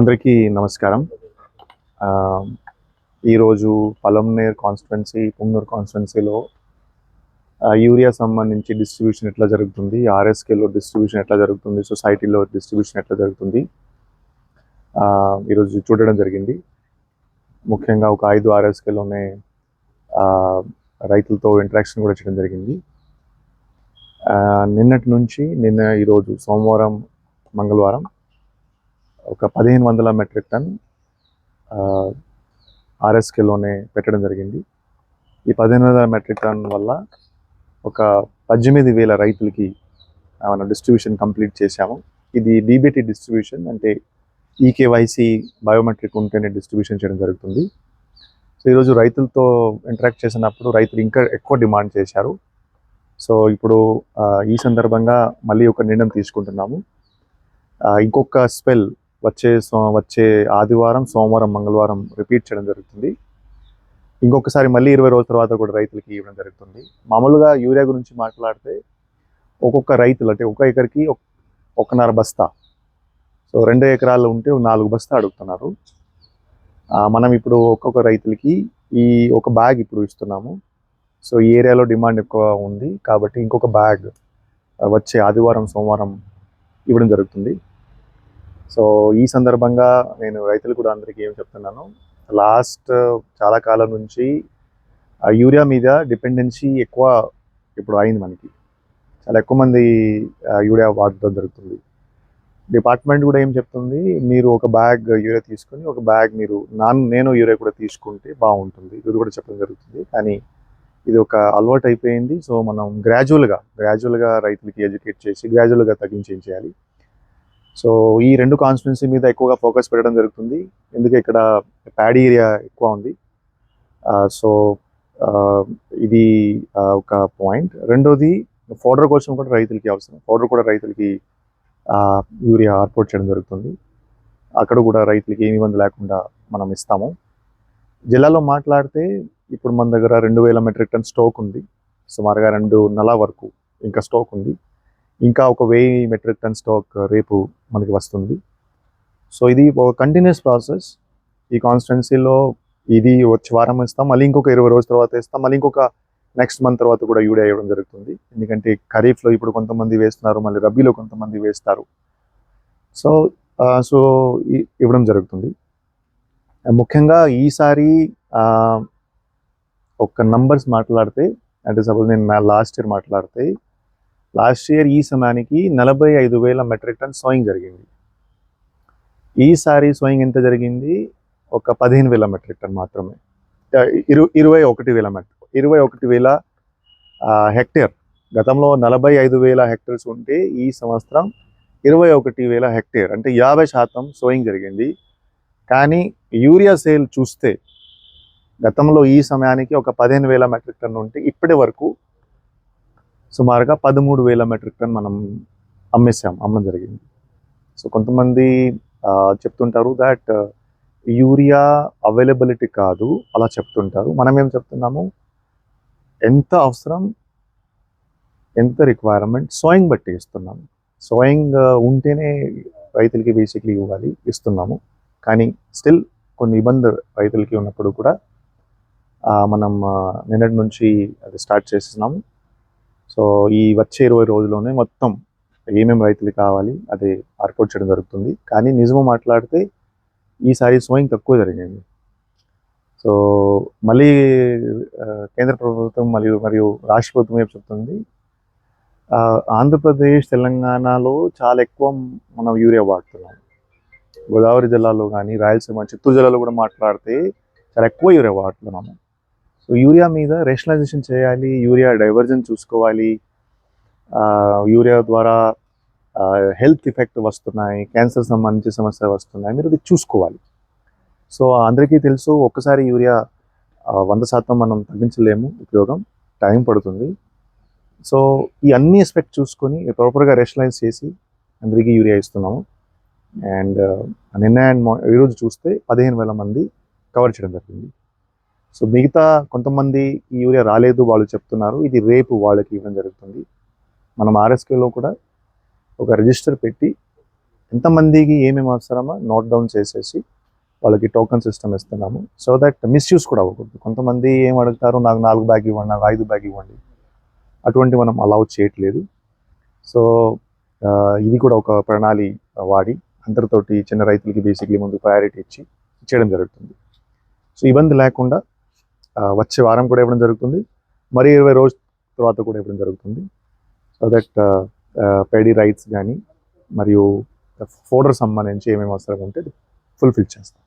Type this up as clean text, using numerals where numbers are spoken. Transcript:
అందరికీ నమస్కారం. ఆహ్, ఈరోజు పలమనేర్ కాన్స్టిట్యుయెన్సీ, పుంగనూరు కాన్స్టిట్యుయెన్సీలో యూరియా సంబంధించి డిస్ట్రిబ్యూషన్ ఎట్లా జరుగుతుంది, ఆర్ఎస్కేలో డిస్ట్రిబ్యూషన్ ఎట్లా జరుగుతుంది, సొసైటీలో డిస్ట్రిబ్యూషన్ ఎట్లా జరుగుతుంది, ఈరోజు చూడడం జరిగింది. ముఖ్యంగా ఒక 5 ఆర్ఎస్కేలోనే రైతులతో ఇంటరాక్షన్ కూడా చేయడం జరిగింది. నిన్నటి నుంచి ఈరోజు సోమవారం, మంగళవారం ఒక 1500 మెట్రిక్ టన్ ఆర్ఎస్కేలోనే పెట్టడం జరిగింది. ఈ 1500 మెట్రిక్ టన్ వల్ల ఒక 18,000 రైతులకి మనం డిస్ట్రిబ్యూషన్ కంప్లీట్ చేశాము. ఇది డీబీటీ డిస్ట్రిబ్యూషన్, అంటే ఈకేవైసీ బయోమెట్రిక్ ఉంటేనే డిస్ట్రిబ్యూషన్ చేయడం జరుగుతుంది. సో ఈరోజు రైతులతో ఇంటరాక్ట్ చేసినప్పుడు రైతులు ఇంకా ఎక్కువ డిమాండ్ చేశారు. సో ఇప్పుడు ఈ సందర్భంగా మళ్ళీ ఒక నిర్ణయం తీసుకుంటున్నాము. ఇంకొక స్పెల్ వచ్చే ఆదివారం, సోమవారం, మంగళవారం రిపీట్ చేయడం జరుగుతుంది. ఇంకొకసారి మళ్ళీ 20 రోజుల తర్వాత కూడా రైతులకి ఇవ్వడం జరుగుతుంది. మామూలుగా యూరియా గురించి మాట్లాడితే ఒక్కొక్క రైతులు అంటే ఒక ఎకరికి 1.5 బస్తా, సో 2 ఎకరాలు ఉంటే 4 బస్తా అడుగుతున్నారు. మనం ఇప్పుడు ఒక్కొక్క రైతులకి ఈ ఒక బ్యాగ్ ఇప్పుడు ఇస్తున్నాము. సో ఈ ఏరియాలో డిమాండ్ ఎక్కువ ఉంది కాబట్టి ఇంకొక బ్యాగ్ వచ్చే ఆదివారం, సోమవారం ఇవ్వడం జరుగుతుంది. సో ఈ సందర్భంగా నేను రైతులు కూడా అందరికీ ఏం చెప్తున్నాను, లాస్ట్ చాలా కాలం నుంచి యూరియా మీద డిపెండెన్సీ ఎక్కువ ఇప్పుడు అయింది. మనకి చాలా ఎక్కువ మంది యూరియా వాడడం జరుగుతుంది. డిపార్ట్మెంట్ కూడా ఏం చెప్తుంది, మీరు ఒక బ్యాగ్ యూరియా తీసుకొని ఒక బ్యాగ్ నేను యూరియా కూడా తీసుకుంటే బాగుంటుంది, ఇది కూడా చెప్పడం జరుగుతుంది. కానీ ఇది ఒక అలవాటు అయిపోయింది. సో మనం గ్రాడ్యువల్గా రైతులకి ఎడ్యుకేట్ చేసి గ్రాడ్యువల్గా తగ్గించేయాలి. సో ఈ 2 కాన్స్టిట్యుయెన్సీ మీద ఎక్కువగా ఫోకస్ పెట్టడం జరుగుతుంది, ఎందుకంటే ఇక్కడ ప్యాడీ ఏరియా ఎక్కువ ఉంది. సో ఇది ఒక పాయింట్. రెండోది, పౌడర్ కోసం కూడా రైతులకి అవసరం. పౌడర్ కూడా రైతులకి యూరియా ఏర్పాటు చేయడం జరుగుతుంది. అక్కడ కూడా రైతులకి ఏమి ఇబ్బంది లేకుండా మనం ఇస్తాము. జిల్లాలో మాట్లాడితే ఇప్పుడు మన దగ్గర 2000 మెట్రిక్ టన్ స్టాక్ ఉంది. సుమారుగా 2 నెలల వరకు ఇంకా స్టాక్ ఉంది. ఇంకా ఒక 1000 మెట్రిక్ టన్ స్టాక్ రేపు మనకి వస్తుంది. సో ఇది ఒక కంటిన్యూస్ ప్రాసెస్. ఈ కాన్స్టిట్యుయెన్సీలో ఇది వచ్చే వారం ఇస్తాం, మళ్ళీ ఇంకొక 20 రోజుల తర్వాత ఇస్తాం, మళ్ళీ ఇంకొక నెక్స్ట్ మంత్ తర్వాత కూడా యూరియా ఇవ్వడం జరుగుతుంది. ఎందుకంటే ఖరీఫ్లో ఇప్పుడు కొంతమంది వేస్తున్నారు, మళ్ళీ రబీలో కొంతమంది వేస్తారు. సో సో ఇవ్వడం జరుగుతుంది. ముఖ్యంగా ఈసారి ఒక నంబర్స్ మాట్లాడితే, అంటే సపోజ్ నేను లాస్ట్ ఇయర్ మాట్లాడితే, లాస్ట్ ఇయర్ ఈ సమయానికి 45,000 మెట్రిక్ టన్ సోయింగ్ జరిగింది. ఈసారి సోయింగ్ ఎంత జరిగింది? ఒక 15,000 మెట్రిక్ టన్ మాత్రమే. 21,000 హెక్టేర్. గతంలో 45,000 హెక్టర్స్ ఉంటే ఈ సంవత్సరం 21,000 హెక్టేర్, అంటే 50% సోయింగ్ జరిగింది. కానీ యూరియా సేల్ చూస్తే గతంలో ఈ సమయానికి ఒక 15,000 మెట్రిక్ టన్ ఉంటే ఇప్పటి వరకు సుమారుగా 13,000 మెట్రిక్ టన్ మనం అమ్మడం జరిగింది. సో కొంతమంది చెప్తుంటారు దాట్ యూరియా అవైలబిలిటీ కాదు అలా చెప్తుంటారు. మనం ఏం చెప్తున్నాము, ఎంత అవసరం, ఎంత రిక్వైర్మెంట్, సోయింగ్ బట్టి ఇస్తున్నాము. సోయింగ్ ఉంటేనే రైతులకి బేసిక్లీ ఇస్తున్నాము. కానీ స్టిల్ కొన్ని ఇబ్బందులు రైతులకి ఉన్నప్పుడు కూడా మనం నిన్నటి నుంచి అది స్టార్ట్ చేస్తున్నాము. సో ఈ వచ్చే 20 రోజుల్లోనే మొత్తం ఏమేమి రైతులు కావాలి అది ఏర్పాటు చేయడం జరుగుతుంది. కానీ నిజము మాట్లాడితే ఈసారి సోయింగ్ తక్కువ జరిగింది. సో మళ్ళీ కేంద్ర ప్రభుత్వం మరియు రాష్ట్ర ప్రభుత్వం ఏం చెప్తుంది, ఆంధ్రప్రదేశ్, తెలంగాణలో చాలా ఎక్కువ మనం యూరియా వాడుతున్నాం. గోదావరి జిల్లాలో కానీ, రాయలసీమ, చిత్తూరు జిల్లాలో కూడా మాట్లాడితే చాలా ఎక్కువ యూరియా వాడుతున్నాము. సో యూరియా మీద రేషనలైజేషన్ చేయాలి, యూరియా డైవర్జన్ చూసుకోవాలి. యూరియా ద్వారా హెల్త్ ఎఫెక్ట్ వస్తున్నాయి, క్యాన్సర్ సంబంధించి సమస్యలు వస్తున్నాయి, మీరు అది చూసుకోవాలి. సో అందరికీ తెలుసు, ఒక్కసారి యూరియా 100% మనం తగ్గించలేము, ఉపయోగం టైం పడుతుంది. సో ఈ అన్ని ఎస్పెక్ట్ చూసుకొని ప్రాపర్గా రేషనలైజ్ చేసి అందరికీ యూరియా ఇస్తున్నాము. అండ్ నిన్న ఈరోజు చూస్తే 15,000 మంది కవర్ చేయడం జరిగింది. సో మిగతా కొంతమంది ఈ యూరియా రాలేదు వాళ్ళు చెప్తున్నారు, ఇది రేపు వాళ్ళకి ఇవ్వడం జరుగుతుంది. మనం ఆర్ఎస్కేలో కూడా ఒక రిజిస్టర్ పెట్టి ఎంతమందికి ఏమేమి అవసరమో నోట్ డౌన్ చేసేసి వాళ్ళకి టోకన్ సిస్టమ్ ఇస్తున్నాము. సో దట్ మిస్యూస్ కూడా అవ్వకూడదు. కొంతమంది ఏం అడుగుతారు, నాకు 4 బ్యాగ్ ఇవ్వండి, నాకు 5 బ్యాగ్ ఇవ్వండి. అటువంటి మనం అలౌ చేయట్లేదు. సో ఇది కూడా ఒక ప్రణాళి వాడి అందరితోటి చిన్న రైతులకి బేసిక్లీ ముందు ప్రయారిటీ ఇచ్చి చేయడం జరుగుతుంది. సో ఇబ్బంది లేకుండా వచ్చే వారం కూడా ఇవ్వడం జరుగుతుంది, మరి 20 రోజుల తర్వాత కూడా ఇవ్వడం జరుగుతుంది. సో దట్ పేడీ రైట్స్ కానీ మరియు ఫోడర్ సంబంధించి ఏమేమి అవసరం ఉంటే ఫుల్ఫిల్ చేస్తాం.